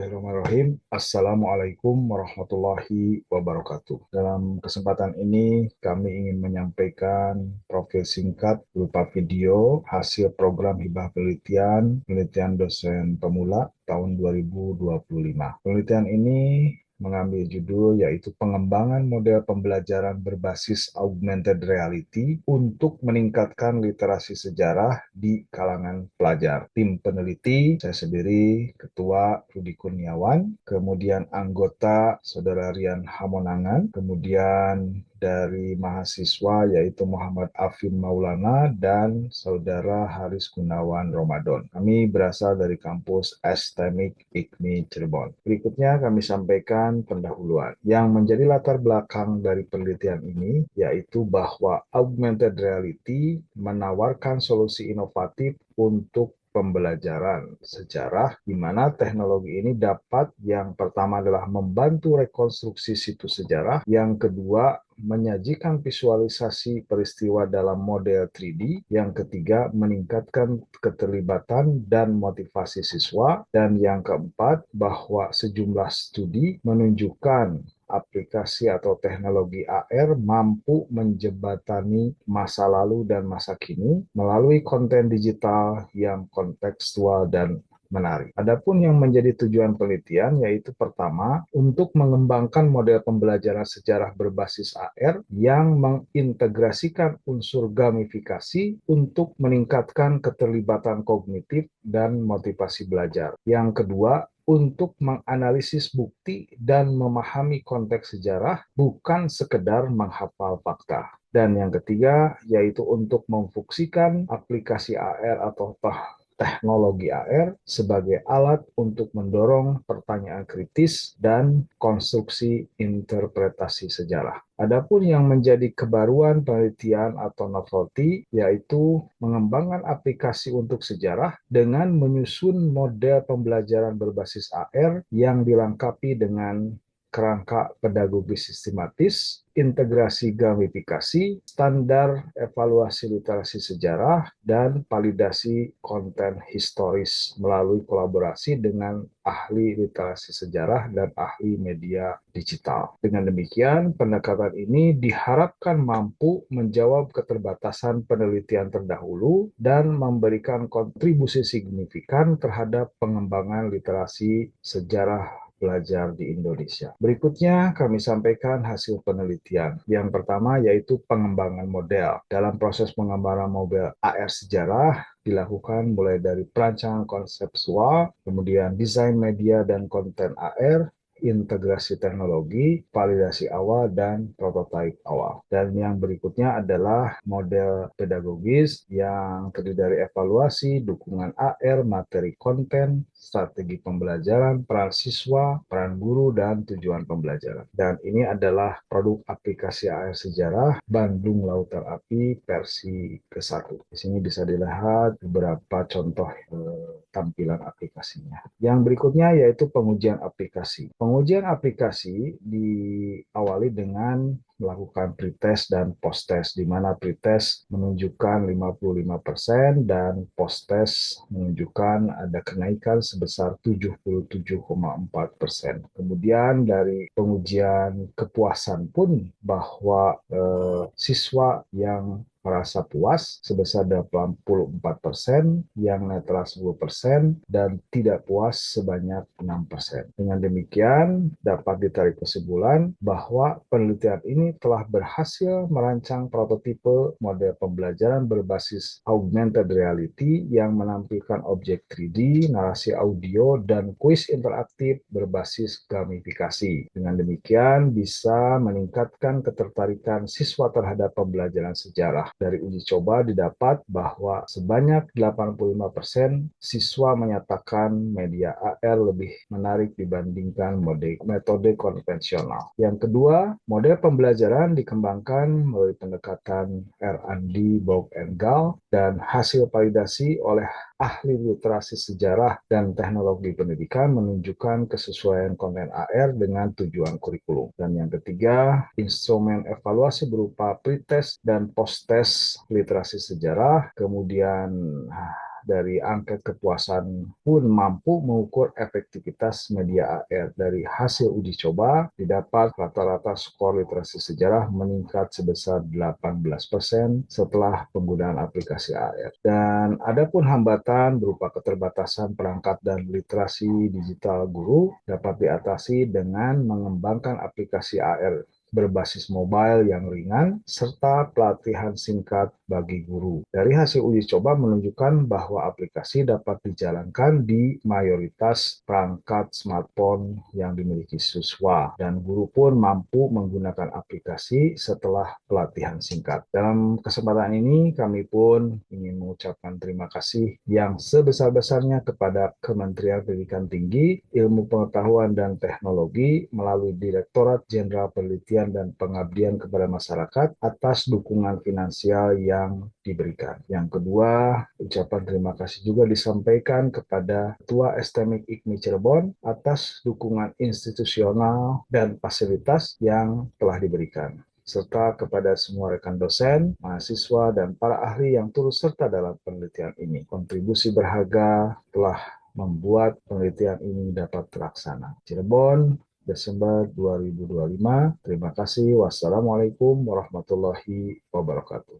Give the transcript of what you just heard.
Bismillahirrahmanirrahim. Assalamualaikum warahmatullahi wabarakatuh. Dalam kesempatan ini, kami ingin menyampaikan profil singkat berupa video hasil program hibah penelitian dosen pemula tahun 2025. Penelitian ini mengambil judul yaitu pengembangan model pembelajaran berbasis augmented reality untuk meningkatkan literasi sejarah di kalangan pelajar. Tim peneliti, saya sendiri, Ketua Rudi Kurniawan, kemudian anggota Saudara Rian Hamonangan, kemudian dari mahasiswa yaitu Muhammad Afin Maulana dan Saudara Haris Gunawan Ramadan. Kami berasal dari kampus STMIK IKMI Cirebon. Berikutnya kami sampaikan pendahuluan. Yang menjadi latar belakang dari penelitian ini yaitu bahwa augmented reality menawarkan solusi inovatif untuk pembelajaran sejarah, di mana teknologi ini dapat yang pertama adalah membantu rekonstruksi situs sejarah, yang kedua menyajikan visualisasi peristiwa dalam model 3D, yang ketiga meningkatkan keterlibatan dan motivasi siswa, dan yang keempat bahwa sejumlah studi menunjukkan aplikasi atau teknologi AR mampu menjembatani masa lalu dan masa kini melalui konten digital yang kontekstual dan menarik. Adapun yang menjadi tujuan penelitian yaitu pertama, untuk mengembangkan model pembelajaran sejarah berbasis AR yang mengintegrasikan unsur gamifikasi untuk meningkatkan keterlibatan kognitif dan motivasi belajar. Yang kedua, untuk menganalisis bukti dan memahami konteks sejarah, bukan sekedar menghafal fakta. Dan yang ketiga, yaitu untuk memfungsikan aplikasi AR atau teknologi AR sebagai alat untuk mendorong pertanyaan kritis dan konstruksi interpretasi sejarah. Adapun yang menjadi kebaruan penelitian atau novelty yaitu mengembangkan aplikasi untuk sejarah dengan menyusun model pembelajaran berbasis AR yang dilengkapi dengan kerangka pedagogi sistematis, integrasi gamifikasi, standar evaluasi literasi sejarah, dan validasi konten historis melalui kolaborasi dengan ahli literasi sejarah dan ahli media digital. Dengan demikian, pendekatan ini diharapkan mampu menjawab keterbatasan penelitian terdahulu dan memberikan kontribusi signifikan terhadap pengembangan literasi sejarah belajar di Indonesia. Berikutnya kami sampaikan hasil penelitian. Yang pertama yaitu pengembangan model. Dalam proses pengembangan model AR sejarah dilakukan mulai dari perancangan konseptual, kemudian desain media dan konten AR, integrasi teknologi, validasi awal, dan prototipe awal. Dan yang berikutnya adalah model pedagogis yang terdiri dari evaluasi, dukungan AR, materi konten, strategi pembelajaran, peran siswa, peran guru, dan tujuan pembelajaran. Dan ini adalah produk aplikasi AR Sejarah Bandung Lautan Api versi ke-1. Di sini bisa dilihat beberapa contoh tampilan aplikasinya. Yang berikutnya yaitu pengujian aplikasi. Pengujian aplikasi diawali dengan melakukan pretest dan post-test, di mana pretest menunjukkan 55% dan post-test menunjukkan ada kenaikan sebesar 77,4%. Kemudian dari pengujian kepuasan pun bahwa siswa yang merasa puas sebesar 84%, yang netral 10%, dan tidak puas sebanyak 6%. Dengan demikian, dapat ditarik kesimpulan bahwa penelitian ini telah berhasil merancang prototipe model pembelajaran berbasis augmented reality yang menampilkan objek 3D, narasi audio, dan kuis interaktif berbasis gamifikasi. Dengan demikian, bisa meningkatkan ketertarikan siswa terhadap pembelajaran sejarah. Dari uji coba didapat bahwa sebanyak 85% siswa menyatakan media AR lebih menarik dibandingkan metode konvensional. Yang kedua, model pembelajaran dikembangkan melalui pendekatan R&D Bob and Gal dan hasil validasi oleh ahli literasi sejarah dan teknologi pendidikan menunjukkan kesesuaian konten AR dengan tujuan kurikulum. Dan yang ketiga, instrumen evaluasi berupa pretest dan post-test literasi sejarah, kemudian dari angket kepuasan pun mampu mengukur efektivitas media AR. Dari hasil uji coba, didapat rata-rata skor literasi sejarah meningkat sebesar 18% setelah penggunaan aplikasi AR. Dan ada pun hambatan berupa keterbatasan perangkat dan literasi digital guru dapat diatasi dengan mengembangkan aplikasi AR berbasis mobile yang ringan, serta pelatihan singkat bagi guru. Dari hasil uji coba menunjukkan bahwa aplikasi dapat dijalankan di mayoritas perangkat smartphone yang dimiliki siswa, dan guru pun mampu menggunakan aplikasi setelah pelatihan singkat. Dalam kesempatan ini, kami pun ingin mengucapkan terima kasih yang sebesar-besarnya kepada Kementerian Pendidikan Tinggi, Ilmu Pengetahuan dan Teknologi melalui Direktorat Jenderal Penelitian dan Pengabdian kepada Masyarakat atas dukungan finansial yang diberikan. Yang kedua, ucapan terima kasih juga disampaikan kepada Ketua STMIK IKMI Cirebon atas dukungan institusional dan fasilitas yang telah diberikan, serta kepada semua rekan dosen, mahasiswa, dan para ahli yang turut serta dalam penelitian ini. Kontribusi berharga telah membuat penelitian ini dapat terlaksana. Cirebon, Desember 2025. Terima kasih. Wassalamualaikum warahmatullahi wabarakatuh.